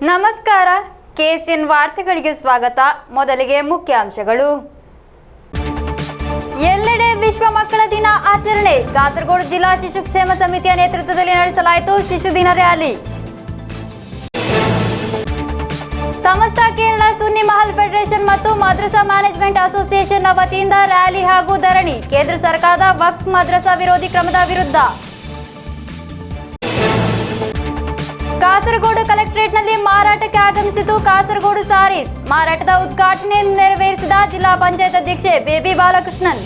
ನಮಸ್ಕಾರ, ಕೆಎಸ್ಎನ್ ವಾರ್ತೆಗಳಿಗೆ ಸ್ವಾಗತ. ಮೊದಲಿಗೆ ಮುಖ್ಯಾಂಶಗಳು. ಎಲ್ಲೆಡೆ ವಿಶ್ವ ಮಕ್ಕಳ ದಿನ ಆಚರಣೆ. ಕಾಸರಗೋಡು ಜಿಲ್ಲಾ ಶಿಶು ಕ್ಷೇಮ ಸಮಿತಿಯ ನೇತೃತ್ವದಲ್ಲಿ ನಡೆಸಲಾಯಿತು ಶಿಶು ದಿನ ರ್ಯಾಲಿ. ಸಮಸ್ತ ಕೇರಳ ಸುನ್ನಿ ಮಹಲ್ ಫೆಡರೇಷನ್ ಮತ್ತು ಮದ್ರಸಾ ಮ್ಯಾನೇಜ್ಮೆಂಟ್ ಅಸೋಸಿಯೇಷನ್ನ ವತಿಯಿಂದ ರ್ಯಾಲಿ ಹಾಗೂ ಧರಣಿ. ಕೇಂದ್ರ ಸರ್ಕಾರದ ವಕ್ಫ್ ಮದ್ರಸಾ ವಿರೋಧಿ ಕ್ರಮದ ವಿರುದ್ಧ. ಕಾಸರಗೋಡು ಕಲೆಕ್ಟರೇಟ್ನಲ್ಲಿ ಮಾರಾಟಕ್ಕೆ ಆಗಮಿಸಿತು ಕಾಸರಗೋಡು ಸಾರೀಸ್. ಮಾರಾಟದ ಉದ್ಘಾಟನೆ ನೆರವೇರಿಸಿದ ಜಿಲ್ಲಾ ಪಂಚಾಯತ್ ಅಧ್ಯಕ್ಷೆ ಬೇಬಿ ಬಾಲಕೃಷ್ಣನ್.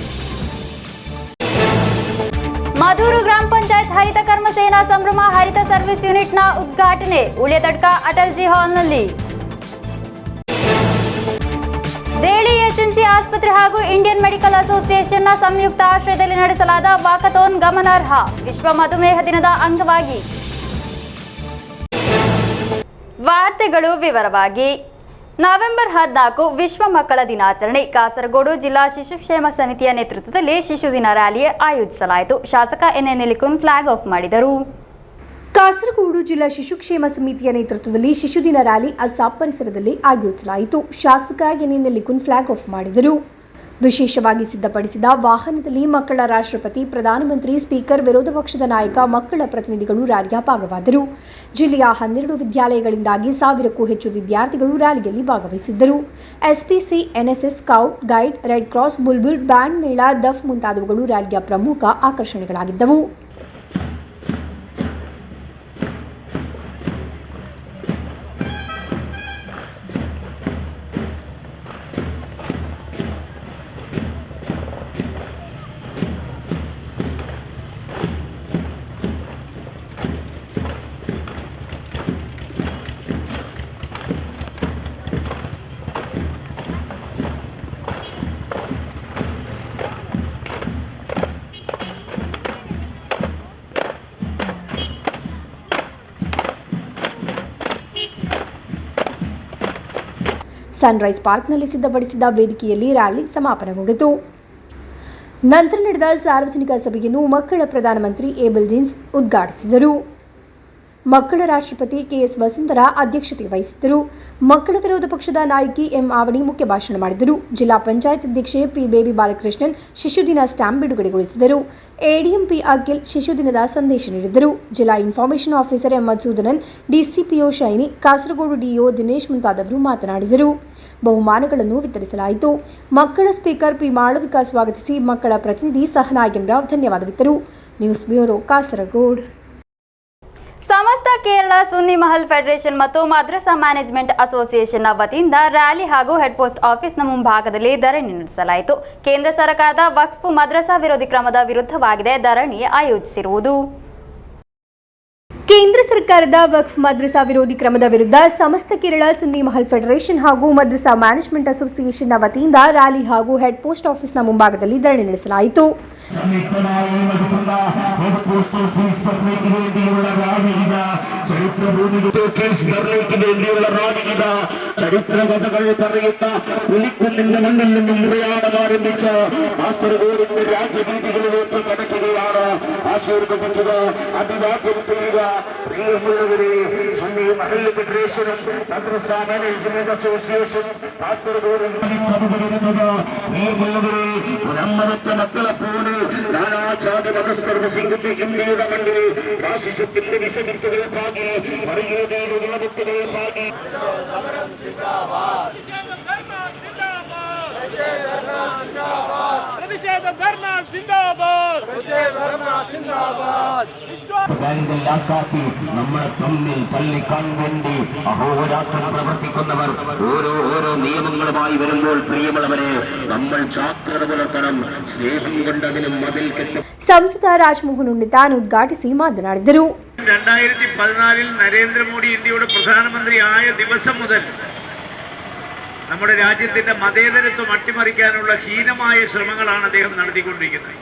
ಮಧೂರು ಗ್ರಾಮ ಪಂಚಾಯತ್ ಹರಿತ ಕರ್ಮ ಸೇನಾ ಸಂಭ್ರಮ ಹರಿತ ಸರ್ವಿಸ್ ಯೂನಿಟ್ನ ಉದ್ಘಾಟನೆ ಉಳಿಯತಡ್ಕ ಅಟಲ್ಜಿ ಹಾಲ್ನಲ್ಲಿ. ದೇಳಿ ಎಚ್ಎನ್ಸಿ ಆಸ್ಪತ್ರೆ ಹಾಗೂ ಇಂಡಿಯನ್ ಮೆಡಿಕಲ್ ಅಸೋಸಿಯೇಷನ್ನ ಸಂಯುಕ್ತ ಆಶ್ರಯದಲ್ಲಿ ನಡೆಸಲಾದ ವಾಕಥಾನ್ ಗಮನಾರ್ಹ. ವಿಶ್ವ ಮಧುಮೇಹ ದಿನದ ಅಂಗವಾಗಿ. ವಾರ್ತೆಗಳು ವಿವರವಾಗಿ. ನವೆಂಬರ್ 14 ವಿಶ್ವ ಮಕ್ಕಳ ದಿನಾಚರಣೆ. ಕಾಸರಗೋಡು ಜಿಲ್ಲಾ ಶಿಶು ಕ್ಷೇಮ ಸಮಿತಿಯ ನೇತೃತ್ವದಲ್ಲಿ ಶಿಶು ದಿನ ರ್ಯಾಲಿ ಆಯೋಜಿಸಲಾಯಿತು. ಶಾಸಕ ಎನ್ಎನ್ ನಿಲಿಕುನ್ ಫ್ಲಾಗ್ ಆಫ್ ಮಾಡಿದರು. ಕಾಸರಗೋಡು ಜಿಲ್ಲಾ ಶಿಶು ಕ್ಷೇಮ ಸಮಿತಿಯ ನೇತೃತ್ವದಲ್ಲಿ ಶಿಶು ದಿನ ರ್ಯಾಲಿ ಅಸ್ಸಾಂ ಪರಿಸರದಲ್ಲಿ ಆಯೋಜಿಸಲಾಯಿತು. ಶಾಸಕ ಎನ್ಎನ್ ನಿಲಿಕುನ್ ಫ್ಲಾಗ್ ಆಫ್ ಮಾಡಿದರು. ವಿಶೇಷವಾಗಿ ಸಿದ್ಧಪಡಿಸಿದ ವಾಹನದಲ್ಲಿ ಮಕ್ಕಳ ರಾಷ್ಟ್ರಪತಿ, ಪ್ರಧಾನಮಂತ್ರಿ, ಸ್ಪೀಕರ್, ವಿರೋಧ ಪಕ್ಷದ ನಾಯಕ, ಮಕ್ಕಳ ಪ್ರತಿನಿಧಿಗಳು ರ್ಯಾಲಿಯ ಭಾಗವಾದರು. ಜಿಲ್ಲೆಯ 12 ವಿದ್ಯಾಲಯಗಳಿಂದಾಗಿ 1000ಕ್ಕೂ ಹೆಚ್ಚು ವಿದ್ಯಾರ್ಥಿಗಳು ರ್ಯಾಲಿಯಲ್ಲಿ ಭಾಗವಹಿಸಿದ್ದರು. SPC, NSS, scout, guide, red cross, ಬುಲ್ಬುಲ್, ಬ್ಯಾಂಡ್ ಮೇಳ, ದಫ್ ಮುಂತಾದವುಗಳು ರ್ಯಾಲಿಯ ಪ್ರಮುಖ ಆಕರ್ಷಣೆಗಳಾಗಿದ್ದವು. ಸನ್ರೈಸ್ ಪಾರ್ಕ್ನಲ್ಲಿ ಸಿದ್ಧಪಡಿಸಿದ ವೇದಿಕೆಯಲ್ಲಿ ರ್ಯಾಲಿ ಸಮಾಪನಗೊಂಡಿತು. ನಂತರ ನಡೆದ ಸಾರ್ವಜನಿಕ ಸಭೆಯನ್ನು ಮಕ್ಕಳ ಪ್ರಧಾನಮಂತ್ರಿ ಏಬಲ್ ಜೀನ್ಸ್ ಉದ್ಘಾಟಿಸಿದರು. ಮಕ್ಕಳ ರಾಷ್ಟ್ರಪತಿ ಕೆಎಸ್ ವಸುಂಧರಾ ಅಧ್ಯಕ್ಷತೆ ವಹಿಸಿದ್ದರು. ಮಕ್ಕಳ ವಿರೋಧ ಪಕ್ಷದ ನಾಯಕಿ ಎಂ ಆವಣಿ ಮುಖ್ಯ ಭಾಷಣ ಮಾಡಿದರು. ಜಿಲ್ಲಾ ಪಂಚಾಯತ್ ಅಧ್ಯಕ್ಷೆ ಪಿ ಬೇಬಿ ಬಾಲಕೃಷ್ಣನ್ ಶಿಶು ದಿನ ಸ್ಟಾಂಪ್ ಬಿಡುಗಡೆಗೊಳಿಸಿದರು. ಎಡಿಎಂ ಪಿ ಅಖಿಲ್ ಶಿಶು ದಿನದ ಸಂದೇಶ ನೀಡಿದರು. ಜಿಲ್ಲಾ information officer M Madhusoodanan, DCPO Shaini, Kasaragod DO Dinesh ಮುಂತಾದವರು ಮಾತನಾಡಿದರು. ಬಹುಮಾನಗಳನ್ನು ವಿತರಿಸಲಾಯಿತು. ಮಕ್ಕಳ ಸ್ಪೀಕರ್ ಪಿ ಮಾಳವಿಕಾ ಸ್ವಾಗತಿಸಿ ಮಕ್ಕಳ ಪ್ರತಿನಿಧಿ ಸಹನಾ ಎಂರಾವ್ ಧನ್ಯವಾದವಿತ್ತರು. News bureau, Kasaragod. ಸಮಸ್ತ ಕೇರಳ ಸುನ್ನಿ ಮಹಲ್ ಫೆಡರೇಷನ್ ಮತ್ತು ಮದ್ರಸಾ ಮ್ಯಾನೇಜ್ಮೆಂಟ್ ಅಸೋಸಿಯೇಷನ್ನ ವತಿಯಿಂದ ರ್ಯಾಲಿ ಹಾಗೂ ಹೆಡ್ ಪೋಸ್ಟ್ ಆಫೀಸ್ನ ಮುಂಭಾಗದಲ್ಲಿ ಧರಣಿ ನಡೆಸಲಾಯಿತು. ಕೇಂದ್ರ ಸರ್ಕಾರದ ವಕ್ಫ್ ಮದ್ರಸಾ ವಿರೋಧಿ ಕ್ರಮದ ವಿರುದ್ಧವಾಗಿದೆ ಧರಣಿ ಆಯೋಜಿಸಿರುವುದು. ಕೇಂದ್ರ ಸರ್ಕಾರದ ವಕ್ಫ್ ಮದ್ರಸಾ ವಿರೋಧಿ ಕ್ರಮದ ವಿರುದ್ಧ ಸಮಸ್ತ ಕೇರಳ ಸುನ್ನಿ ಮಹಲ್ ಫೆಡರೇಷನ್ ಹಾಗೂ ಮದ್ರಸಾ ಮ್ಯಾನೇಜ್ಮೆಂಟ್ ಅಸೋಸಿಯೇಷನ್ನ ವತಿಯಿಂದ ರ್ಯಾಲಿ ಹಾಗೂ ಹೆಡ್ ಪೋಸ್ಟ್ ಆಫೀಸ್ನ ಮುಂಭಾಗದಲ್ಲಿ ಧರಣಿ ನಡೆಸಲಾಯಿತು. ചരിത്ര കഥകൾ പറയുന്ന പുലിക്കുന്നിന്റെ മണ്ണിൽ നിന്നും മുറിയാടം ആരംഭിച്ച കാസർഗോഡിന്റെ രാജവീതികളിലേക്ക് കടക്കുകയാണ്. ആശീർവദിക്കുക, അഭിവാദ്യം ചെയ്യുക. പ്രിയമുള്ളവരെ, സുന്നി മഹൽ ഫെഡറേഷനും മദ്രസാ മാനേജ്മെന്റ് അസോസിയേഷൻ കാസർഗോഡ് പ്രിയമുള്ളവരെ, നമ്മളൊക്കെ മക്കളെ പോലെ നാനാജാതി മതസ്ഥരുടെ സിംഗിന്റെ ഇന്ത്യയുടെ മണ്ണിൽ ഫാസിസത്തിന്റെ വിഷമിക്കുകൾക്കാകി മറിയുകയുടെ ഉള്ളവക്കുകൾക്കാകി നമ്മളെ തമ്മിൽ തല്ലിക്കാൺവേണ്ടി അഹോരാത്രം പ്രവർത്തിക്കുന്നവർ ഓരോ നിയമങ്ങളുമായി വരുമ്പോൾ പ്രിയമുള്ളവരെ നമ്മൾ ജാഗ്രത പുലർത്തണം. സ്നേഹം കൊണ്ടതിനും മതിൽ കെട്ടും. ಸಂಸದ ರಾಜಮೋಹನ್ ಉಣ್ಣಿತಾನ್ ಉದ್ಘಾಟಿಸಿ ಮಾತನಾಡಿದರು. 2014 നരേന്ദ്രമോദി ഇന്ത്യയുടെ പ്രധാനമന്ത്രി ആയ ദിവസം മുതൽ നമ്മുടെ രാജ്യത്തിന്റെ മതേതരത്വം അട്ടിമറിക്കാനുള്ള ഹീനമായ ശ്രമങ്ങളാണ് അദ്ദേഹം നടത്തിക്കൊണ്ടിരിക്കുന്നത്.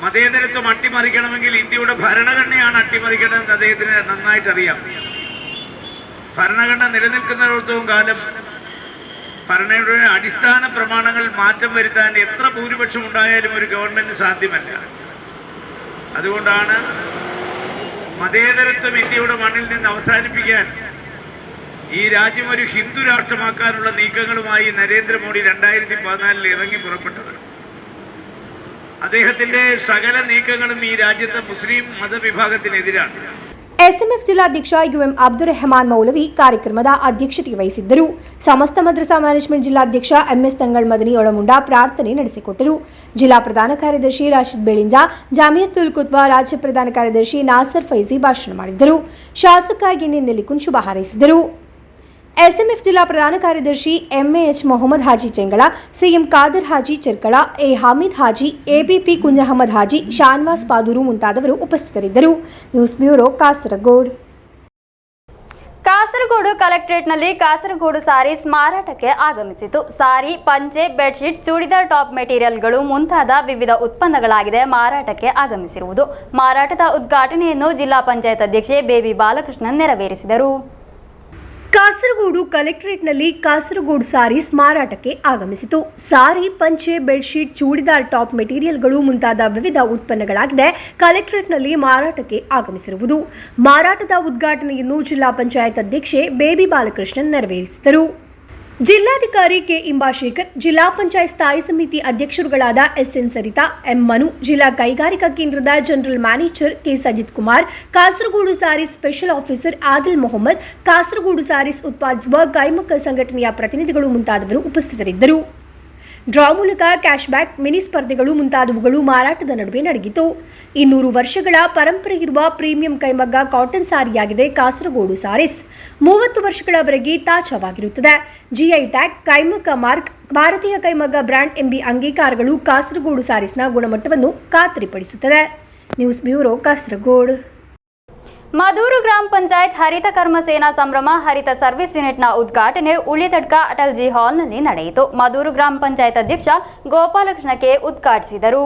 മതേതരത്വം അട്ടിമറിക്കണമെങ്കിൽ ഇന്ത്യയുടെ ഭരണഘടനയാണ് അട്ടിമറിക്കേണ്ടതെന്ന് അദ്ദേഹത്തിന് നന്നായിട്ടറിയാം. ഭരണഘടന നിലനിൽക്കുന്നിടത്തോളം കാലം ഭരണഘടനയുടെ അടിസ്ഥാന പ്രമാണങ്ങൾ മാറ്റം വരുത്താൻ എത്ര ഭൂരിപക്ഷം ഉണ്ടായാലും ഒരു ഗവൺമെന്റിന് സാധ്യമല്ല. അതുകൊണ്ടാണ് മതേതരത്വം ഇന്ത്യയുടെ മണ്ണിൽ നിന്ന് അവസാനിപ്പിക്കാൻ ഈ രാജ്യം ഒരു ഹിന്ദു രാഷ്ട്രമാക്കാനുള്ള നീക്കങ്ങളുമായി നരേന്ദ്രമോദി 2014 ഇറങ്ങി പുറപ്പെട്ടത്. അദ്ദേഹത്തിന്റെ സകല നീക്കങ്ങളും ഈ രാജ്യത്തെ മുസ്ലിം മതവിഭാഗത്തിനെതിരാണ്. SMF ಜಿಲ್ಲಾಧ್ಯಕ್ಷ UM ಅಬ್ದುರ್ರಹಮಾನ್ ಮೌಲವಿ ಕಾರ್ಯಕ್ರಮದ ಅಧ್ಯಕ್ಷತೆ ವಹಿಸಿದ್ದರು. ಸಮಸ್ತ ಮದ್ರಸಾ ಮ್ಯಾನೇಜ್ಮೆಂಟ್ ಜಿಲ್ಲಾಧ್ಯಕ್ಷ MS ತಂಗಳ್ ಮದನಿ ಒಳಮುಂಡ ಪ್ರಾರ್ಥನೆ ನಡೆಸಿಕೊಟ್ಟರು. ಜಿಲ್ಲಾ ಪ್ರಧಾನ ಕಾರ್ಯದರ್ಶಿ ರಾಶಿದ್ ಬೆಳಿಂಜ, ಜಾಮಿಯತುಲ್ ಕುತ್ಬಾ ರಾಜ್ಯ ಪ್ರಧಾನ ಕಾರ್ಯದರ್ಶಿ ನಾಸರ್ ಫೈಜಿ ಭಾಷಣ ಮಾಡಿದರು. ಶಾಸಕ ಎನ್ ನೆಲಿಕುನ್ ಶುಭ ಹಾರೈಸಿದರು. SMF ಜಿಲ್ಲಾ ಪ್ರಧಾನ ಕಾರ್ಯದರ್ಶಿ MAH Mohammed Haji Chengala, CM Khader Haji ಚೆರ್ಕಳ, A ಹಾಮಿದ್ Haji, ABP ಕುಂಜಹಮ್ಮದ್ Haji, ಶಾನ್ವಾಸ್ Padoor ಮುಂತಾದವರು ಉಪಸ್ಥಿತರಿದ್ದರು. News bureau, Kasaragod. ಕಾಸರಗೋಡು ಕಲೆಕ್ಟರೇಟ್ನಲ್ಲಿ ಕಾಸರಗೋಡು ಸಾರೀಸ್ ಮಾರಾಟಕ್ಕೆ ಆಗಮಿಸಿತು. ಸಾರಿ, ಪಂಚೆ, ಬೆಡ್ಶೀಟ್, ಚೂಡಿದಾರ್ ಟಾಪ್ ಮೆಟೀರಿಯಲ್ಗಳು ಮುಂತಾದ ವಿವಿಧ ಉತ್ಪನ್ನಗಳಾಗಿದೆ ಮಾರಾಟಕ್ಕೆ ಆಗಮಿಸಿರುವುದು. ಮಾರಾಟದ ಉದ್ಘಾಟನೆಯನ್ನು ಜಿಲ್ಲಾ ಪಂಚಾಯತ್ ಅಧ್ಯಕ್ಷೆ ಬೇಬಿ ಬಾಲಕೃಷ್ಣನ್ ನೆರವೇರಿಸಿದರು. ಕಾಸರಗೋಡು ಕಲೆಕ್ಟರೇಟ್ನಲ್ಲಿ ಕಾಸರಗೋಡು ಸಾರೀಸ್ ಮಾರಾಟಕ್ಕೆ ಆಗಮಿಸಿತು. ಸಾರಿ, ಪಂಚೆ, ಬೆಡ್ಶೀಟ್, ಚೂಡಿದಾರ್ ಟಾಪ್ ಮೆಟೀರಿಯಲ್ಗಳು ಮುಂತಾದ ವಿವಿಧ ಉತ್ಪನ್ನಗಳಾಗಿದೆ ಕಲೆಕ್ಟರೇಟ್ನಲ್ಲಿ ಮಾರಾಟಕ್ಕೆ ಆಗಮಿಸಿರುವುದು. ಮಾರಾಟದ ಉದ್ಘಾಟನೆಯನ್ನು ಜಿಲ್ಲಾ ಪಂಚಾಯತ್ ಅಧ್ಯಕ್ಷೆ ಬೇಬಿ ಬಾಲಕೃಷ್ಣನ್ ನೆರವೇರಿಸಿದರು. ಜಿಲ್ಲಾಧಿಕಾರಿ ಕೆ ಇಂಬಾಶೇಖರ್, ಜಿಲ್ಲಾ ಪಂಚಾಯತ್ ಸ್ಥಾಯಿ ಸಮಿತಿ ಅಧ್ಯಕ್ಷರುಗಳಾದ SN ಸರಿತಾ, M ಮನು, ಜಿಲ್ಲಾ ಕೈಗಾರಿಕಾ ಕೇಂದ್ರದ general manager K Sajith Kumar, Kasaragod saris special officer Adil Mohammed, Kasaragod saris ಉತ್ಪಾದಿಸುವ ಕೈಮಗ್ಗ ಸಂಘಟನೆಯ ಪ್ರತಿನಿಧಿಗಳು ಮುಂತಾದವರು ಉಪಸ್ಥಿತರಿದ್ದರು. ಡ್ರಾ ಮೂಲಕ ಕ್ಯಾಶ್ ಬ್ಯಾಕ್, ಮಿನಿ ಸ್ಪರ್ಧೆಗಳು ಮುಂತಾದವುಗಳು ಮಾರಾಟದ ನಡುವೆ ನಡೆಯಿತು. 200 ವರ್ಷಗಳ ಪರಂಪರೆ ಇರುವ ಪ್ರೀಮಿಯಂ ಕೈಮಗ್ಗ ಕಾಟನ್ ಸಾರಿಯಾಗಿದೆ ಕಾಸರಗೋಡು ಸಾರೀಸ್. 30 ವರ್ಷಗಳವರೆಗೆ ತಾಜಾವಾಗಿರುತ್ತದೆ. GI ಟ್ಯಾಗ್, ಕೈಮಗ್ಗ ಮಾರ್ಕ್, ಭಾರತೀಯ ಕೈಮಗ್ಗ ಬ್ರ್ಯಾಂಡ್ ಎಂಬ ಅಂಗೀಕಾರಗಳು ಕಾಸರಗೋಡು ಸಾರೀಸ್ನ ಗುಣಮಟ್ಟವನ್ನು ಖಾತರಿಪಡಿಸುತ್ತದೆ. News bureau, Kasaragod. ಮಧೂರು ಗ್ರಾಮ ಪಂಚಾಯತ್ ಹರಿತ ಕರ್ಮ ಸೇನಾ ಸಂಭ್ರಮ ಹರಿತ ಸರ್ವಿಸ್ ಯೂನಿಟ್ನ ಉದ್ಘಾಟನೆ ಉಳಿತಡ್ಕ ಅಟಲ್ಜಿ ಹಾಲ್ನಲ್ಲಿ ನಡೆಯಿತು. ಮಧೂರು ಗ್ರಾಮ ಪಂಚಾಯತ್ ಅಧ್ಯಕ್ಷ ಗೋಪಾಲಕೃಷ್ಣ ಕೆ ಉದ್ಘಾಟಿಸಿದರು.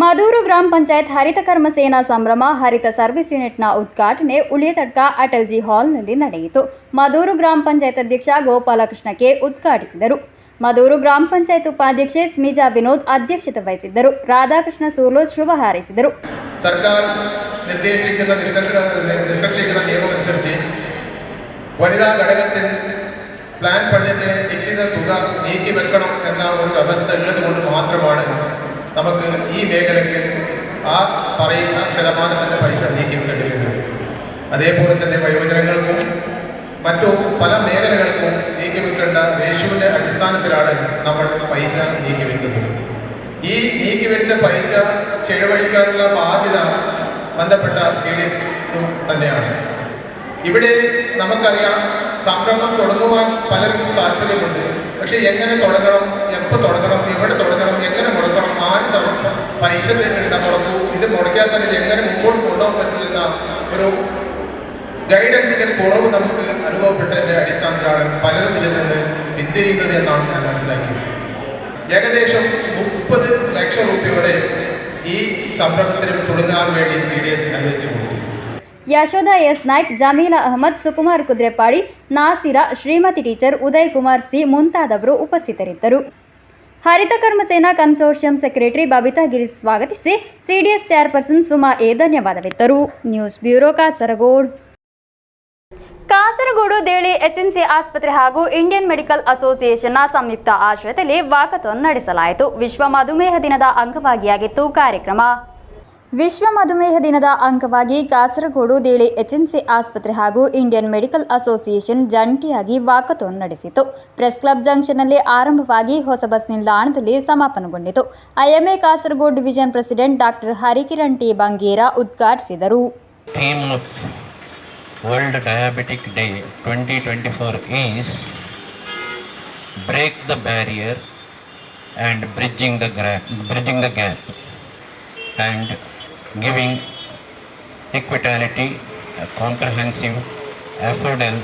ಮಧೂರು ಗ್ರಾಮ ಪಂಚಾಯತ್ ಹರಿತ ಕರ್ಮ ಸೇನಾ ಸಂಭ್ರಮ ಹರಿತ ಸರ್ವಿಸ್ ಯೂನಿಟ್ನ ಉದ್ಘಾಟನೆ ಉಳಿತಡ್ಕ ಅಟಲ್ಜಿ ಹಾಲ್ನಲ್ಲಿ ನಡೆಯಿತು. ಮಧೂರು ಗ್ರಾಮ ಪಂಚಾಯತ್ ಅಧ್ಯಕ್ಷ ಗೋಪಾಲಕೃಷ್ಣ ಕೆ ಉದ್ಘಾಟಿಸಿದರು. ಮಧೂರು ಗ್ರಾಮ ಪಂಚಾಯತ್ ಉಪಾಧ್ಯಕ್ಷೆ ಸ್ಮಿಜಾ ವಿನೋದ್ ಅಧ್ಯಕ್ಷತೆ ವಹಿಸಿದ್ದರು. ರಾಧಾಕೃಷ್ಣ ಸೂರ್ಲು ಶುಭ ಹಾರೈಸಿದರು. സർക്കാർ നിർദ്ദേശിക്കുന്ന നിഷ്കർഷിക്കുന്ന നിയമമനുസരിച്ച് വനിതാ ഘടകത്തിൽ പ്ലാൻ ഫണ്ടിന്റെ നിശ്ചിത തുക നീക്കി വെക്കണം എന്ന ഒരു വ്യവസ്ഥ ഉള്ളത് കൊണ്ട് മാത്രമാണ് നമുക്ക് ഈ മേഖലയ്ക്ക് ആ പറയുന്ന ശതമാനത്തിൻ്റെ പൈസ നീക്കി വെക്കേണ്ടി വരുന്നത്. അതേപോലെ തന്നെ വയോജനങ്ങൾക്കും മറ്റു പല മേഖലകൾക്കും നീക്കി വെക്കേണ്ട റേഷ്യോയുടെ അടിസ്ഥാനത്തിലാണ് നമ്മൾ പൈസ നീക്കി വെക്കുന്നത്. ഈ നീക്കിവെച്ച പൈസ ചെലവഴിക്കാനുള്ള ബാധ്യത ബന്ധപ്പെട്ട CDS തന്നെയാണ്. ഇവിടെ നമുക്കറിയാം, സംരംഭം തുടങ്ങുവാൻ പലർക്കും താല്പര്യമുണ്ട്. പക്ഷേ എങ്ങനെ തുടങ്ങണം, എപ്പോൾ തുടങ്ങണം, എവിടെ തുടങ്ങണം, എങ്ങനെ മുടക്കണം, ആര് പൈസ മുടക്കൂ, ഇത് മുടക്കാൻ തന്നെ എങ്ങനെ മുമ്പോട്ട് കൊണ്ടുപോകാൻ പറ്റുമെന്ന ഒരു ഗൈഡൻസിൻ്റെ കുറവ് നമുക്ക് അനുഭവപ്പെട്ടതിൻ്റെ അടിസ്ഥാനത്തിലാണ് പലരും ഇതിൽ നിന്ന് പിന്തിരിയുന്നത് എന്നാണ് ഞാൻ മനസ്സിലാക്കിയത്. ഏകദേശം 30 ലക്ഷം രൂപ വരെ ഈ സംരംഭത്തിന് തുടങ്ങാൻ വേണ്ടി CDS അനുവദിച്ചു കൊടുത്തു. Yashoda S Naik, Jameela Ahmed, Sukumar Kudrepadi, Nasira, Shrimati teacher, Uday Kumar C ಮುಂತಾದವರು ಉಪಸ್ಥಿತರಿದ್ದರು. ಹರಿತ ಕರ್ಮ ಸೇನಾ ಕನ್ಸೋರ್ಷಿಯಂ ಸೆಕ್ರೆಟರಿ ಬಬಿತಾ ಗಿರೀಶ್ ಸ್ವಾಗತಿಸಿ CDS ಚೇರ್ಪರ್ಸನ್ ಸುಮಾ ಎ ಧನ್ಯವಾದವಿತ್ತರು. News bureau, Kasaragod. Kasaragod Deli HNC ಆಸ್ಪತ್ರೆ ಹಾಗೂ ಇಂಡಿಯನ್ ಮೆಡಿಕಲ್ ಅಸೋಸಿಯೇಷನ್ನ ಸಂಯುಕ್ತ ಆಶ್ರಯದಲ್ಲಿ ವಾಕಥಾನ್ ನಡೆಸಲಾಯಿತು. ವಿಶ್ವ ಮಧುಮೇಹ ದಿನದ ಅಂಗವಾಗಿಯಾಗಿತ್ತು ಕಾರ್ಯಕ್ರಮ. ವಿಶ್ವ ಮಧುಮೇಹ ದಿನದ ಅಂಗವಾಗಿ ಕಾಸರಗೋಡು ದೇಳಿ HNC ಆಸ್ಪತ್ರೆ ಹಾಗೂ ಇಂಡಿಯನ್ ಮೆಡಿಕಲ್ ಅಸೋಸಿಯೇಷನ್ ಜಂಟಿಯಾಗಿ ವಾಕಥಾನ್ ನಡೆಸಿತು. ಪ್ರೆಸ್ ಕ್ಲಬ್ ಜಂಕ್ಷನ್ನಲ್ಲಿ ಆರಂಭವಾಗಿ ಹೊಸ ಬಸ್ ನಿಲ್ದಾಣದಲ್ಲಿ ಸಮಾಪನಗೊಂಡಿತು. IMA Kasaragod division president doctor Harikiran T Bangera ಉದ್ಘಾಟಿಸಿದರು. World Diabetic Day 2024 is break the barrier and bridging the gap and giving equitality, comprehensive, affordable,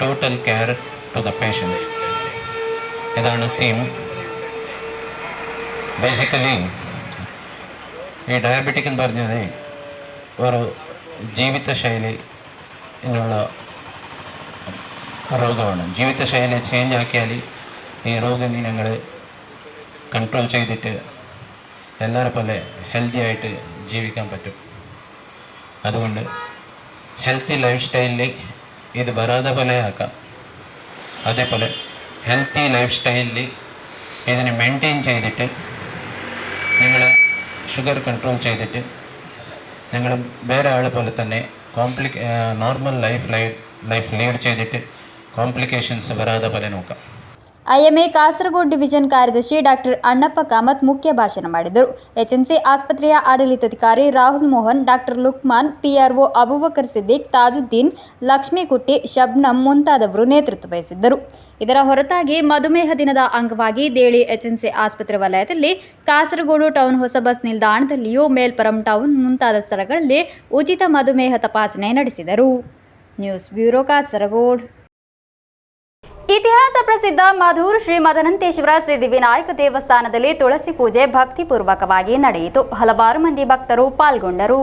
total care to the patient. ഇതാണ് theme. Basically ഈ diabetic എന്ന് പറഞ്ഞത് ഒരു ജീവിതശൈലി എന്നുള്ള രോഗമാണ്. ജീവിതശൈലി ചേഞ്ച് ആക്കിയാൽ ഈ രോഗം ഞങ്ങൾ കൺട്രോൾ ചെയ്തിട്ട് എല്ലാവരും പോലെ ഹെൽത്തി ആയിട്ട് ജീവിക്കാൻ പറ്റും. അതുകൊണ്ട് ഹെൽത്തി ലൈഫ് സ്റ്റൈലിൽ ഇത് വരാതെ പോലെ ആക്കാം. അതേപോലെ ഹെൽത്തി ലൈഫ് സ്റ്റൈലിൽ ഇതിനെ മെയിൻറ്റെയിൻ ചെയ്തിട്ട് നിങ്ങൾ ഷുഗർ കൺട്രോൾ ചെയ്തിട്ട് നിങ്ങൾ വേറെ ആളെ പോലെ തന്നെ നോർമൽ ലൈഫ് ലീഡ് ചെയ്തിട്ട് കോംപ്ലിക്കേഷൻസ് വരാതെ പോലെ നോക്കാം. ಐಎಂಎ ಕಾಸರಗೋಡು ಡಿವಿಷನ್ ಕಾರ್ಯದರ್ಶಿ ಡಾಕ್ಟರ್ ಅಣ್ಣಪ್ಪ ಕಾಮತ್ ಮುಖ್ಯ ಭಾಷಣ ಮಾಡಿದರು. ಎಚ್ಎನ್ಸಿ ಆಸ್ಪತ್ರೆಯ ಆಡಳಿತಾಧಿಕಾರಿ ರಾಹುಲ್ ಮೋಹನ್, ಡಾಕ್ಟರ್ ಲುಕ್ಮಾನ್, ಪಿಆರ್ಒ ಅಬೂಬಕರ್ ಸಿದ್ದಿಕ್, ತಾಜುದ್ದೀನ್, ಲಕ್ಷ್ಮೀಕುಟ್ಟಿ, ಶಬ್ನಂ ಮುಂತಾದವರು ನೇತೃತ್ವ ವಹಿಸಿದ್ದರು. ಇದರ ಹೊರತಾಗಿ ಮಧುಮೇಹ ದಿನದ ಅಂಗವಾಗಿ ದೇಳಿ ಎಚ್ಎನ್ಸಿ ಆಸ್ಪತ್ರೆ ವಲಯದಲ್ಲಿ ಕಾಸರಗೋಡು ಟೌನ್ ಹೊಸ ಬಸ್ ನಿಲ್ದಾಣದಲ್ಲಿಯೂ ಮೇಲ್ಪರಂ ಟೌನ್ ಮುಂತಾದ ಸ್ಥಳಗಳಲ್ಲಿ ಉಚಿತ ಮಧುಮೇಹ ತಪಾಸಣೆ ನಡೆಸಿದರು. News bureau Kasaragod. ಇತಿಹಾಸ ಪ್ರಸಿದ್ಧ ಮಧೂರು ಶ್ರೀ ಮದನಂತೇಶ್ವರ ಸಿದ್ಧಿವಿನಾಯಕ ದೇವಸ್ಥಾನದಲ್ಲಿ ತುಳಸಿ ಪೂಜೆ ಭಕ್ತಿಪೂರ್ವಕವಾಗಿ ನಡೆಯಿತು. ಹಲವಾರು ಮಂದಿ ಭಕ್ತರು ಪಾಲ್ಗೊಂಡರು.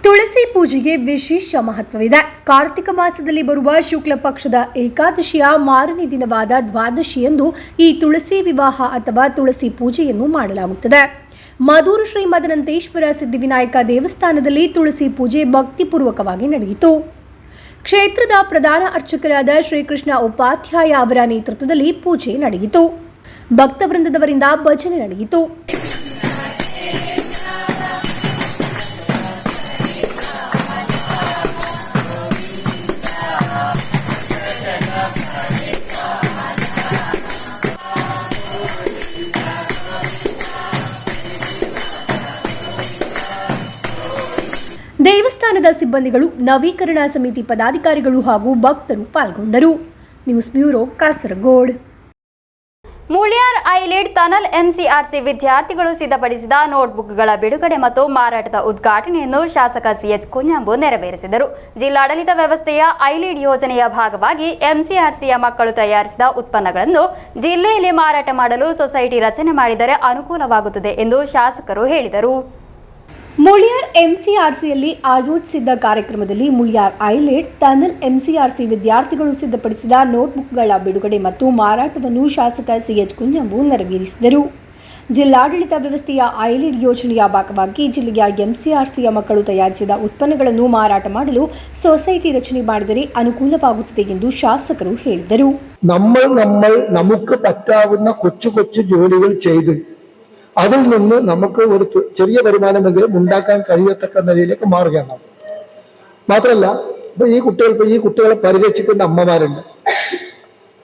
ತುಳಸಿ ಪೂಜೆಗೆ ವಿಶೇಷ ಮಹತ್ವವಿದೆ. ಕಾರ್ತಿಕ ಮಾಸದಲ್ಲಿ ಬರುವ ಶುಕ್ಲ ಪಕ್ಷದ ಏಕಾದಶಿಯ ಮಾರನೇ ದಿನವಾದ ದ್ವಾದಶಿಯಂದು ಈ ತುಳಸಿ ವಿವಾಹ ಅಥವಾ ತುಳಸಿ ಪೂಜೆಯನ್ನು ಮಾಡಲಾಗುತ್ತದೆ. ಮಧೂರು ಶ್ರೀ ಮದನಂತೇಶ್ವರ ಸಿದ್ಧಿವಿನಾಯಕ ದೇವಸ್ಥಾನದಲ್ಲಿ ತುಳಸಿ ಪೂಜೆ ಭಕ್ತಿಪೂರ್ವಕವಾಗಿ ನಡೆಯಿತು. ಕ್ಷೇತ್ರದ ಪ್ರಧಾನ ಅರ್ಚಕರಾದ ಶ್ರೀಕೃಷ್ಣ ಉಪಾಧ್ಯಾಯ ಅವರ ನೇತೃತ್ವದಲ್ಲಿ ಪೂಜೆ ನಡೆಯಿತು. ಭಕ್ತವೃಂದದವರಿಂದ ಭಜನೆ ನಡೆಯಿತು. ದೇವಸ್ಥಾನದ ಸಿಬ್ಬಂದಿಗಳು, ನವೀಕರಣ ಸಮಿತಿ ಪದಾಧಿಕಾರಿಗಳು ಹಾಗೂ ಭಕ್ತರು ಪಾಲ್ಗೊಂಡರು. News bureau Kasaragod. ಮುಳಿಯಾರ್ ಐಲಿಡ್ ಟನಲ್ ಎಂಸಿಆರ್ಸಿ ವಿದ್ಯಾರ್ಥಿಗಳು ಸಿದ್ಧಪಡಿಸಿದ ನೋಟ್ಬುಕ್ಗಳ ಬಿಡುಗಡೆ ಮತ್ತು ಮಾರಾಟದ ಉದ್ಘಾಟನೆಯನ್ನು ಶಾಸಕ ಸಿಎಚ್ ಕುಂಜಂಬು ನೆರವೇರಿಸಿದರು. ಜಿಲ್ಲಾಡಳಿತ ವ್ಯವಸ್ಥೆಯ ಐಲಿಡ್ ಯೋಜನೆಯ ಭಾಗವಾಗಿ ಎಂಸಿಆರ್ಸಿಯ ಮಕ್ಕಳು ತಯಾರಿಸಿದ ಉತ್ಪನ್ನಗಳನ್ನು ಜಿಲ್ಲೆಯಲ್ಲಿ ಮಾರಾಟ ಮಾಡಲು ಸೊಸೈಟಿ ರಚನೆ ಮಾಡಿದರೆ ಅನುಕೂಲವಾಗುತ್ತದೆ ಎಂದು ಶಾಸಕರು ಹೇಳಿದರು. ಮುಳಿಯಾರ್ ಎಂಸಿಆರ್ಸಿಯಲ್ಲಿ ಆಯೋಜಿಸಿದ್ದ ಕಾರ್ಯಕ್ರಮದಲ್ಲಿ ಮುಳಿಯಾರ್ ಐಲಿಡ್ ಟನಲ್ ಎಂಸಿಆರ್ಸಿ ವಿದ್ಯಾರ್ಥಿಗಳು ಸಿದ್ಧಪಡಿಸಿದ ನೋಟ್ಬುಕ್ಗಳ ಬಿಡುಗಡೆ ಮತ್ತು ಮಾರಾಟವನ್ನು ಶಾಸಕ ಸಿಎಚ್ ಕುಂಜಂಬು ನೆರವೇರಿಸಿದರು. ಜಿಲ್ಲಾಡಳಿತ ವ್ಯವಸ್ಥೆಯ ಐಲಿಡ್ ಯೋಜನೆಯ ಭಾಗವಾಗಿ ಜಿಲ್ಲೆಯ ಎಂಸಿಆರ್ಸಿಯ ಮಕ್ಕಳು ತಯಾರಿಸಿದ ಉತ್ಪನ್ನಗಳನ್ನು ಮಾರಾಟ ಮಾಡಲು ಸೊಸೈಟಿ ರಚನೆ ಮಾಡಿದರೆ ಅನುಕೂಲವಾಗುತ್ತದೆ ಎಂದು ಶಾಸಕರು ಹೇಳಿದರು. നമുക്ക് പറ്റാവുന്ന കൊച്ചു കൊച്ചു ജോലികൾ ചെയ്ത് അതിൽ നിന്ന് നമുക്ക് ഒരു ചെറിയ വരുമാനമെങ്കിലും ഉണ്ടാക്കാൻ കഴിയത്തക്ക നിലയിലേക്ക് മാറുകയാണ്. മാത്രമല്ല ഈ കുട്ടികളെ പരിരക്ഷിക്കുന്ന അമ്മമാരുണ്ട്.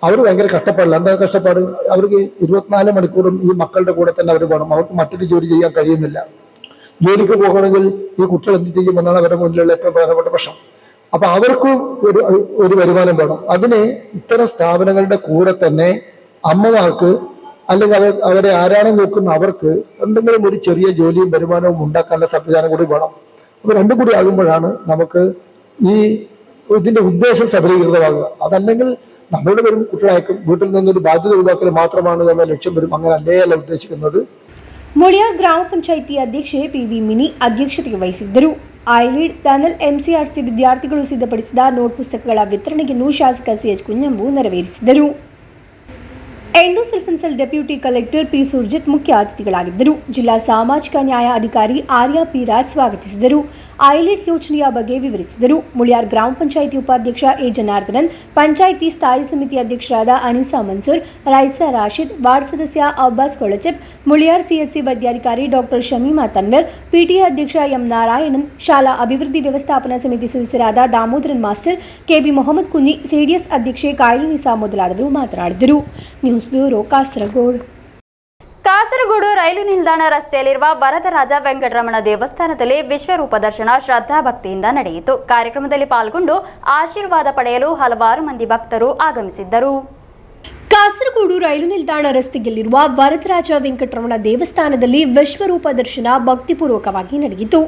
അവർ ഭയങ്കര കഷ്ടപ്പാടില്ല. എന്താ കഷ്ടപ്പാട്? അവർക്ക് 24 മണിക്കൂറും ഈ മക്കളുടെ കൂടെ തന്നെ അവർ വേണം. അവർക്ക് മറ്റൊരു ജോലി ചെയ്യാൻ കഴിയുന്നില്ല. ജോലിക്ക് പോകണമെങ്കിൽ ഈ കുട്ടികൾ എന്ത് ചെയ്യുമെന്നാണ് അവരുടെ മുന്നിലുള്ള ഏറ്റവും പ്രധാനപ്പെട്ട പ്രശ്നം. അപ്പൊ അവർക്കും ഒരു വരുമാനം വേണം. അതിന് ഇത്തരം സ്ഥാപനങ്ങളുടെ കൂടെ തന്നെ അമ്മമാർക്ക് അല്ലെങ്കിൽ അവരെ ആരാണ് നോക്കുന്ന അവർക്ക് എന്തെങ്കിലും ഒരു ചെറിയ ജോലിയും വരുമാനവും ഉണ്ടാക്കാനുള്ള സംവിധാനം കൂടി വേണം. അപ്പൊ രണ്ടും കൂടി ആകുമ്പോഴാണ് നമുക്ക് ഇതിന്റെ ഉദ്ദേശം സഫലീകൃതമാകുക. അതല്ലെങ്കിൽ നമ്മളുടെ വരും കുട്ടികളായിരിക്കും വീട്ടിൽ നിന്നൊരു ബാധ്യത ഒഴിവാക്കൽ മാത്രമാണ് എന്ന ലക്ഷ്യം വരും. അങ്ങനെ അല്ല ഉദ്ദേശിക്കുന്നത്. ಮುಳಿಯಾರ್ ಗ್ರಾಮ ಪಂಚಾಯಿತಿ ಅಧ್ಯಕ್ಷೆ ಪಿವಿ ಮಿನಿ ಅಧ್ಯಕ್ಷತೆ ವಹಿಸಿದ್ದರು. ಐಲಿಡ್ ಟನಲ್ ಎಂಸಿಆರ್ಸಿ ವಿದ್ಯಾರ್ಥಿಗಳು ಸಿದ್ಧಪಡಿಸಿದ ನೋಟ್ ಪುಸ್ತಕಗಳ ವಿತರಣೆಯನ್ನು ಶಾಸಕ ಸಿಎಚ್ ಕುಂಜಂಬು ನೆರವೇರಿಸಿದರು. ಎಂಡೋಸಲ್ಫನ್ಸಲ್ ಡೆಪ್ಯೂಟಿ ಕಲೆಕ್ಟರ್ ಪಿ ಸುರ್ಜಿತ್ ಮುಖ್ಯ ಅತಿಥಿಗಳಾಗಿದ್ದರು. ಜಿಲ್ಲಾ ಸಾಮಾಜಿಕ ನ್ಯಾಯ ಅಧಿಕಾರಿ ಆರ್ಯ ಪಿ ರಾಜ್ ಸ್ವಾಗತಿಸಿದರು. ಐಲಿಡ್ ಯೋಜನೆಯ ಬಗ್ಗೆ ವಿವರಿಸಿದರು. ಮುಳಿಯಾರ್ ಗ್ರಾಮ ಪಂಚಾಯಿತಿ ಉಪಾಧ್ಯಕ್ಷ ಎ ಜನಾರ್ದನನ್, ಪಂಚಾಯಿತಿ ಸ್ಥಾಯಿ ಸಮಿತಿ ಅಧ್ಯಕ್ಷರಾದ ಅನಿಸಾ ಮನ್ಸೂರ್, ರೈಸಾ ರಾಶಿದ್, ವಾರ್ಡ್ ಸದಸ್ಯ ಅಬ್ಬಾಸ್ ಕೊಳಚೆಪ್, ಮುಳಿಯಾರ್ ಸಿಎಸ್ಸಿ ವೈದ್ಯಾಧಿಕಾರಿ ಡಾಕ್ಟರ್ ಶಮೀಮಾ ತನ್ವರ್, ಪಿಟಿಎ ಅಧ್ಯಕ್ಷ ಎಂ ನಾರಾಯಣನ್, ಶಾಲಾ ಅಭಿವೃದ್ಧಿ ವ್ಯವಸ್ಥಾಪನಾ ಸಮಿತಿ ಸದಸ್ಯರಾದ Damodaran master, KB Mohammed Kunhi, CDS ಅಧ್ಯಕ್ಷೆ ಕಾಯಿಲುನಿಸಾ ಮೊದಲಾದವರು ಮಾತನಾಡಿದರು. News bureau Kasaragod. Kasaragod rail ನಿಲ್ದಾಣ ರಸ್ತೆಯಲ್ಲಿರುವ ವರದರಾಜ ವೆಂಕಟರಮಣ ದೇವಸ್ಥಾನದಲ್ಲಿ ವಿಶ್ವರೂಪ ದರ್ಶನ ಶ್ರದ್ಧಾಭಕ್ತಿಯಿಂದ ನಡೆಯಿತು. ಕಾರ್ಯಕ್ರಮದಲ್ಲಿ ಪಾಲ್ಗೊಂಡು ಆಶೀರ್ವಾದ ಪಡೆಯಲು ಹಲವಾರು ಮಂದಿ ಭಕ್ತರು ಆಗಮಿಸಿದ್ದರು. ಕಾಸರಗೋಡು ರೈಲು ನಿಲ್ದಾಣ ರಸ್ತೆಯಲ್ಲಿರುವ ವರದರಾಜ ವೆಂಕಟರಮಣ ದೇವಸ್ಥಾನದಲ್ಲಿ ವಿಶ್ವರೂಪ ದರ್ಶನ ಭಕ್ತಿಪೂರ್ವಕವಾಗಿ ನಡೆಯಿತು.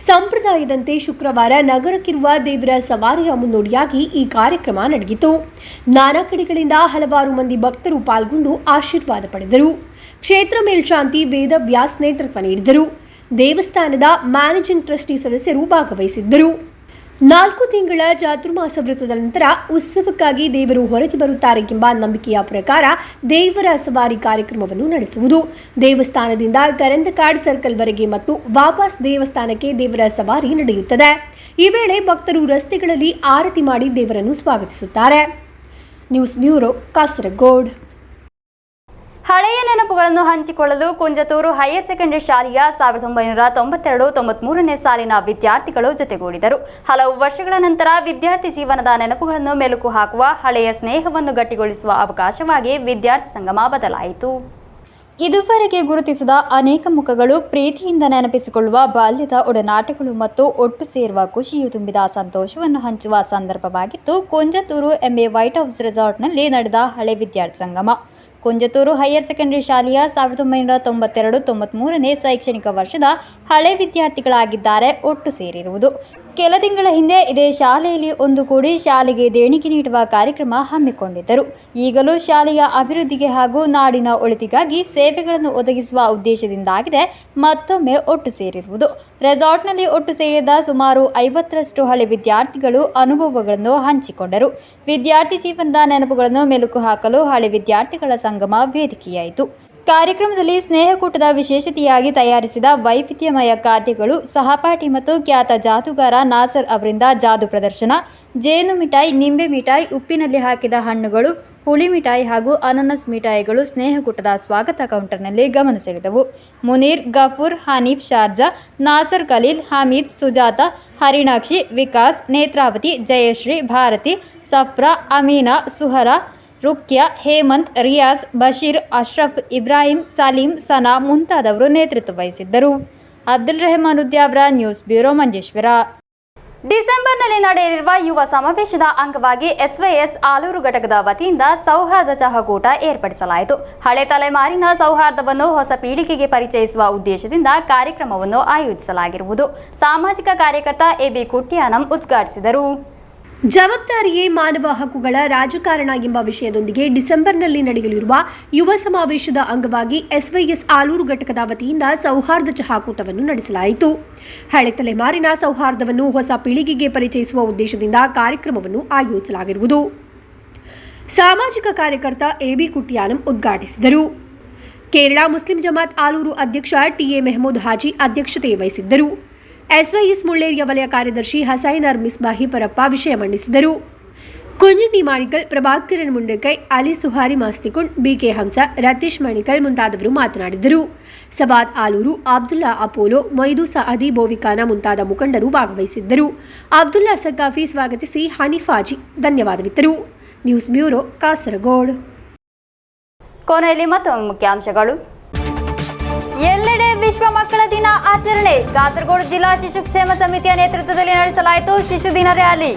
ಸಂಪ್ರದಾಯದಂತೆ ಶುಕ್ರವಾರ ನಗರಕ್ಕಿರುವ ದೇವರ ಸವಾರಿಯ ಮುನ್ನೋಡಿಯಾಗಿ ಈ ಕಾರ್ಯಕ್ರಮ ನಡೆಯಿತು. ನಾನಾ ಕಡೆಗಳಿಂದ ಹಲವಾರು ಮಂದಿ ಭಕ್ತರು ಪಾಲ್ಗೊಂಡು ಆಶೀರ್ವಾದ ಪಡೆದರು. ಕ್ಷೇತ್ರ ಮೇಲ್ಶಾಂತಿ ವೇದ ವ್ಯಾಸ್ ನೇತೃತ್ವ ನೀಡಿದರು. ದೇವಸ್ಥಾನದ ಮ್ಯಾನೇಜಿಂಗ್ ಟ್ರಸ್ಟಿ ಸದಸ್ಯರು ಭಾಗವಹಿಸಿದ್ದರು. 4 ತಿಂಗಳ ಚಾತುರ್ಮಾಸ ವ್ರತದ ನಂತರ ಉತ್ಸವಕ್ಕಾಗಿ ದೇವರು ಹೊರಗೆ ಬರುತ್ತಾರೆ ಎಂಬ ನಂಬಿಕೆಯ ಪ್ರಕಾರ ದೇವರ ಸವಾರಿ ಕಾರ್ಯಕ್ರಮವನ್ನು ನಡೆಸುವುದು. ದೇವಸ್ಥಾನದಿಂದ ಕರಂದಕಾಡ್ ಸರ್ಕಲ್ವರೆಗೆ ಮತ್ತು ವಾಪಸ್ ದೇವಸ್ಥಾನಕ್ಕೆ ದೇವರ ಸವಾರಿ ನಡೆಯುತ್ತದೆ. ಈ ವೇಳೆ ಭಕ್ತರು ರಸ್ತೆಗಳಲ್ಲಿ ಆರತಿ ಮಾಡಿ ದೇವರನ್ನು ಸ್ವಾಗತಿಸುತ್ತಾರೆ. News bureau, Kasaragod. ಹಳೆಯ ನೆನಪುಗಳನ್ನು ಹಂಚಿಕೊಳ್ಳಲು ಕುಂಜತೂರು ಹೈಯರ್ ಸೆಕೆಂಡರಿ ಶಾಲೆಯ 1992-93ನೇ ಸಾಲಿನ ವಿದ್ಯಾರ್ಥಿಗಳು ಜೊತೆಗೂಡಿದರು. ಹಲವು ವರ್ಷಗಳ ನಂತರ ವಿದ್ಯಾರ್ಥಿ ಜೀವನದ ನೆನಪುಗಳನ್ನು ಮೆಲುಕು ಹಾಕುವ, ಹಳೆಯ ಸ್ನೇಹವನ್ನು ಗಟ್ಟಿಗೊಳಿಸುವ ಅವಕಾಶವಾಗಿ ವಿದ್ಯಾರ್ಥಿ ಸಂಗಮ ಬದಲಾಯಿತು. ಇದುವರೆಗೆ ಗುರುತಿಸಿದ ಅನೇಕ ಮುಖಗಳು, ಪ್ರೀತಿಯಿಂದ ನೆನಪಿಸಿಕೊಳ್ಳುವ ಬಾಲ್ಯದ ಒಡನಾಟಗಳು ಮತ್ತು ಒಟ್ಟು ಸೇರುವ ಖುಷಿಯು ತುಂಬಿದ ಸಂತೋಷವನ್ನು ಹಂಚುವ ಸಂದರ್ಭವಾಗಿತ್ತು ಕುಂಜತೂರು ಎಂಎ ವೈಟ್ ಹೌಸ್ ರೆಸಾರ್ಟ್ನಲ್ಲಿ ನಡೆದ ಹಳೆ ವಿದ್ಯಾರ್ಥಿ ಸಂಗಮ. ಕುಂಜತೂರು ಹೈಯರ್ ಸೆಕೆಂಡರಿ ಶಾಲೆಯ 1992-93ನೇ ಶೈಕ್ಷಣಿಕ ವರ್ಷದ ಹಳೆ ವಿದ್ಯಾರ್ಥಿಗಳಾಗಿದ್ದಾರೆ ಒಟ್ಟು ಸೇರಿರುವುದು. ಕೆಲ ತಿಂಗಳ ಹಿಂದೆ ಇದೇ ಶಾಲೆಯಲ್ಲಿ ಒಂದುಗೂಡಿ ಶಾಲೆಗೆ ದೇಣಿಗೆ ನೀಡುವ ಕಾರ್ಯಕ್ರಮ ಹಮ್ಮಿಕೊಂಡಿದ್ದರು. ಈಗಲೂ ಶಾಲೆಯ ಅಭಿವೃದ್ಧಿಗೆ ಹಾಗೂ ನಾಡಿನ ಒಳಿತಿಗಾಗಿ ಸೇವೆಗಳನ್ನು ಒದಗಿಸುವ ಉದ್ದೇಶದಿಂದಾಗಿದೆ ಮತ್ತೊಮ್ಮೆ ಒಟ್ಟು ಸೇರಿರುವುದು. ರೆಸಾರ್ಟ್ನಲ್ಲಿ ಒಟ್ಟು ಸೇರಿದ ಸುಮಾರು 50ರಷ್ಟು ಹಳೆ ವಿದ್ಯಾರ್ಥಿಗಳು ಅನುಭವಗಳನ್ನು ಹಂಚಿಕೊಂಡರು. ವಿದ್ಯಾರ್ಥಿ ಜೀವನದ ನೆನಪುಗಳನ್ನು ಮೆಲುಕು ಹಾಕಲು ಹಳೆ ವಿದ್ಯಾರ್ಥಿಗಳ ಸಂಗಮ ವೇದಿಕೆಯಾಯಿತು. ಕಾರ್ಯಕ್ರಮದಲ್ಲಿ ಸ್ನೇಹಕೂಟದ ವಿಶೇಷತೆಯಾಗಿ ತಯಾರಿಸಿದ ವೈವಿಧ್ಯಮಯ ಖಾದ್ಯಗಳು, ಸಹಪಾಠಿ ಮತ್ತು ಖ್ಯಾತ ಜಾದೂಗಾರ ನಾಸರ್ ಅವರಿಂದ ಜಾದೂ ಪ್ರದರ್ಶನ, ಜೇನು ಮಿಠಾಯಿ, ನಿಂಬೆ ಮಿಠಾಯಿ, ಉಪ್ಪಿನಲ್ಲಿ ಹಾಕಿದ ಹಣ್ಣುಗಳು, ಹುಳಿ ಮಿಠಾಯಿ ಹಾಗೂ ಅನಾನಸ್ ಮಿಠಾಯಿಗಳು ಸ್ನೇಹಕೂಟದ ಸ್ವಾಗತ ಕೌಂಟರ್ನಲ್ಲಿ ಗಮನ ಸೆಳೆದವು. ಮುನೀರ್, ಗಫೂರ್, ಹನೀಫ್, ಶಾರ್ಜಾ, ನಾಸರ್, ಖಲೀಲ್, ಹಮೀದ್, ಸುಜಾತ, ಹರಿಣಾಕ್ಷಿ, ವಿಕಾಸ್, ನೇತ್ರಾವತಿ, ಜಯಶ್ರೀ, ಭಾರತಿ, ಸಫ್ರಾ, ಅಮೀನಾ, ಸುಹರಾ, ರುಕ್ಯಾ, ಹೇಮಂತ್, ರಿಯಾಜ್, ಬಶೀರ್, ಅಶ್ರಫ್, ಇಬ್ರಾಹಿಂ, ಸಲೀಂ, ಸನಾ ಮುಂತಾದವರು ನೇತೃತ್ವ ವಹಿಸಿದ್ದರು. Abdul Rehman Udyavara, news bureau, Manjeshwar. ಡಿಸೆಂಬರ್ನಲ್ಲಿ ನಡೆಯಲಿರುವ ಯುವ ಸಮಾವೇಶದ ಅಂಗವಾಗಿ ಎಸ್ವೈಎಸ್ ಆಲೂರು ಘಟಕದ ವತಿಯಿಂದ ಸೌಹಾರ್ದ ಚಹಾಕೂಟ ಏರ್ಪಡಿಸಲಾಯಿತು. ಹಳೆ ತಲೆಮಾರಿನ ಸೌಹಾರ್ದವನ್ನು ಹೊಸ ಪೀಳಿಗೆಗೆ ಪರಿಚಯಿಸುವ ಉದ್ದೇಶದಿಂದ ಕಾರ್ಯಕ್ರಮವನ್ನು ಆಯೋಜಿಸಲಾಗಿರುವುದು. ಸಾಮಾಜಿಕ ಕಾರ್ಯಕರ್ತ ಎಬಿ ಕುಟ್ಯಾನಂ ಉದ್ಘಾಟಿಸಿದರು. ಜವಾಬ್ದಾರಿಯೇ ಮಾನವ ಹಕ್ಕುಗಳ ರಾಜಕಾರಣ ಎಂಬ ವಿಷಯದೊಂದಿಗೆ ಡಿಸೆಂಬರ್ನಲ್ಲಿ ನಡೆಯಲಿರುವ ಯುವ ಸಮಾವೇಶದ ಅಂಗವಾಗಿ ಎಸ್ವೈಎಸ್ ಆಲೂರು ಘಟಕದ ವತಿಯಿಂದ ಸೌಹಾರ್ದ ಚಹಾಕೂಟವನ್ನು ನಡೆಸಲಾಯಿತು. ಹಳೆ ತಲೆಮಾರಿನ ಸೌಹಾರ್ದವನ್ನು ಹೊಸ ಪೀಳಿಗೆಗೆ ಪರಿಚಯಿಸುವ ಉದ್ದೇಶದಿಂದ ಕಾರ್ಯಕ್ರಮವನ್ನು ಆಯೋಜಿಸಲಾಗಿರುವುದು. ಸಾಮಾಜಿಕ ಕಾರ್ಯಕರ್ತ ಎಬಿ ಕುಟ್ಯಾನಂ ಉದ್ಘಾಟಿಸಿದರು. ಕೇರಳ ಮುಸ್ಲಿಂ ಜಮಾತ್ ಆಲೂರು ಅಧ್ಯಕ್ಷ ಟಿಎ ಮೆಹಮೂದ್ ಹಾಜಿ ಅಧ್ಯಕ್ಷತೆ ವಹಿಸಿದ್ದರು. ಎಸ್ವೈಎಸ್ ಮುಳ್ಳೇರಿಯ ವಲಯ ಕಾರ್ಯದರ್ಶಿ ಹಸೈನರ್ ಮಿಸ್ಬಾಹಿ ಪರಪ್ಪ ವಿಷಯ ಮಂಡಿಸಿದರು. ಕುಂಜುಂಡಿ ಮಾಣಿಕಲ್, ಪ್ರಭಾಕರನ್ ಮುಂಡಕೈ, ಅಲಿ ಸುಹಾರಿ ಮಾಸ್ತಿಕುಂಡ್, ಬಿಕೆ ಹಂಸ, ರತೀಶ್ ಮಣಿಕಲ್ ಮುಂತಾದವರು ಮಾತನಾಡಿದರು. ಸಬಾದ್ ಆಲೂರು, ಅಬ್ದುಲ್ಲಾ ಅಪೋಲೋ, ಮೊಯ್ದು ಸಅದಿ ಬೋವಿಕಾನ ಮುಂತಾದ ಮುಖಂಡರು ಭಾಗವಹಿಸಿದ್ದರು. ಅಬ್ದುಲ್ಲಾ ಸಗ್ಗಾಫಿ ಸ್ವಾಗತಿಸಿ ಹನೀಫಾಜಿ ಧನ್ಯವಾದವಿತ್ತರು. News bureau, Kasaragod. ಕೊನೆಯಲ್ಲಿ ಮತ್ತೊಮ್ಮೆ ಮುಖ್ಯಾಂಶಗಳು. ಎಲ್ಲೆಡೆ ವಿಶ್ವ ಮಕ್ಕಳ ದಿನ ಆಚರಣೆ. ಕಾಸರಗೋಡು ಜಿಲ್ಲಾ ಶಿಶು ಕ್ಷೇಮ ಸಮಿತಿಯ ನೇತೃತ್ವದಲ್ಲಿ ನಡೆಸಲಾಯಿತು ಶಿಶು ದಿನ ರ್ಯಾಲಿ.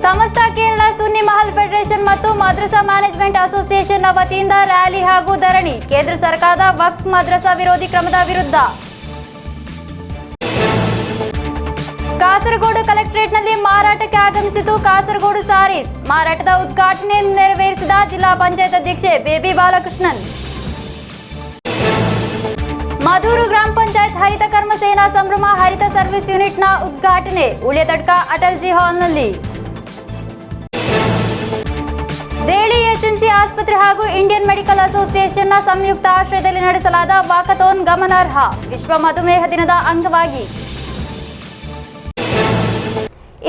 ಸಮಸ್ತ ಕೇರಳ ಸುನ್ನಿ ಮಹಲ್ ಫೆಡರೇಷನ್ ಮತ್ತು ಮದ್ರಸಾ ಮ್ಯಾನೇಜ್ಮೆಂಟ್ ಅಸೋಸಿಯೇಷನ್ನ ವತಿಯಿಂದ ರ್ಯಾಲಿ ಹಾಗೂ ಧರಣಿ. ಕೇಂದ್ರ ಸರ್ಕಾರದ ವಕ್ಫ್ ಮದ್ರಸಾ ವಿರೋಧಿ ಕ್ರಮದ ವಿರುದ್ಧ. ಕಾಸರಗೋಡು ಕಲೆಕ್ಟರೇಟ್ನಲ್ಲಿ ಮಾರಾಟಕ್ಕೆ ಆಗಮಿಸಿತು ಕಾಸರಗೋಡು ಸಾರೀಸ್. ಮಾರಾಟದ ಉದ್ಘಾಟನೆ ನೆರವೇರಿಸಿದ ಜಿಲ್ಲಾ ಪಂಚಾಯತ್ ಅಧ್ಯಕ್ಷೆ ಬೇಬಿ ಬಾಲಕೃಷ್ಣನ್. ಮಧೂರು ಗ್ರಾಮ ಪಂಚಾಯತ್ ಹರಿತ ಕರ್ಮ ಸೇನಾ ಸಂಭ್ರಮ ಹರಿತ ಸರ್ವಿಸ್ ಯೂನಿಟ್ನ ಉದ್ಘಾಟನೆ ಉಳಿಯತಡ್ಕ ಅಟಲ್ಜಿ ಹಾಲ್ನಲ್ಲಿ. ದೇಳಿ ಎಚ್ಎನ್ಸಿ ಆಸ್ಪತ್ರೆ ಹಾಗೂ ಇಂಡಿಯನ್ ಮೆಡಿಕಲ್ ಅಸೋಸಿಯೇಷನ್ನ ಸಂಯುಕ್ತ ಆಶ್ರಯದಲ್ಲಿ ನಡೆಸಲಾದ ವಾಕಥಾನ್ ಗಮನಾರ್ಹ. ವಿಶ್ವ ಮಧುಮೇಹ ದಿನದ ಅಂಗವಾಗಿ.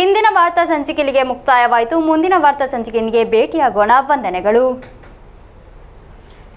ಇಂದಿನ ವಾರ್ತಾ ಸಂಚಿಕೆಗೆ ಮುಕ್ತಾಯವಾಯಿತು. ಮುಂದಿನ ವಾರ್ತಾ ಸಂಚಿಕೆಗೆ ಭೇಟಿಯಾಗೋಣ. ವಂದನೆಗಳು.